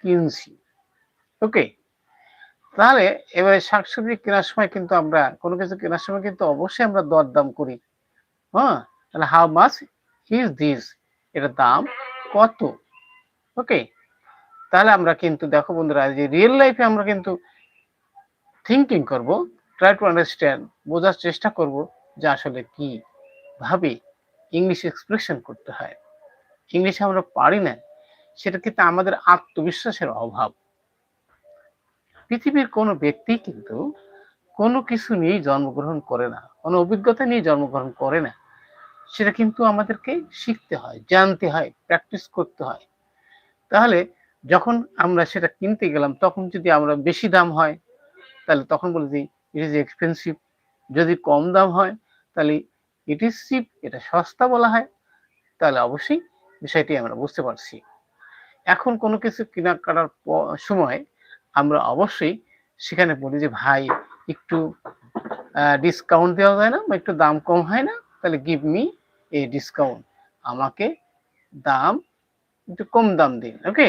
Expensive. ওকে, তাহলে এবারে শাকসবজি কেনার সময় কিন্তু আমরা কোনো কিছু কেনার সময় কিন্তু অবশ্যই আমরা দরদাম করি। হ্যাঁ? তাহলে হাউ মাচ ইজ দিস? এটার দাম কত? ওকে, তাহলে আমরা কিন্তু দেখো বন্ধুরা যে রিয়েল লাইফে আমরা কিন্তু থিংকিং করব, ট্রাই টু আন্ডারস্ট্যান্ড, বোঝার চেষ্টা করব যে আসলে কি ভাবে ইংলিশ এক্সপ্রেশন করতে হয়। ইংলিশে আমরা পারি না, সেটা কিন্তু আমাদের আত্মবিশ্বাসের অভাব। পৃথিবীর কোনো ব্যক্তি কিন্তু কোনো কিছু নিয়েই জন্মগ্রহণ করে না, কোনো অভিজ্ঞতা নিয়ে জন্মগ্রহণ করে না। সেটা কিন্তু আমাদেরকে শিখতে হয়, জানতে হয়, প্র্যাকটিস করতে হয়। তাহলে যখন আমরা সেটা কিনতে গেলাম তখন যদি আমরা বেশি দাম হয় তাহলে তখন বলে দিই ইট ইজ এক্সপেন্সিভ। যদি কম দাম হয় তাহলে ইট ইজ চিপ, এটা সস্তা বলা হয়। তাহলে অবশ্যই বিষয়টি আমরা বুঝতে পারছি। এখন কোনো কিছু কেনাকাটার সময় আমরা অবশ্যই সেখানে বলি যে ভাই একটু ডিসকাউন্ট দেওয়া যায় না বা একটু দাম কম হয় না? তাহলে গিভ মি এ ডিসকাউন্ট, আমাকে দাম একটু কম দাম দিন। ওকে,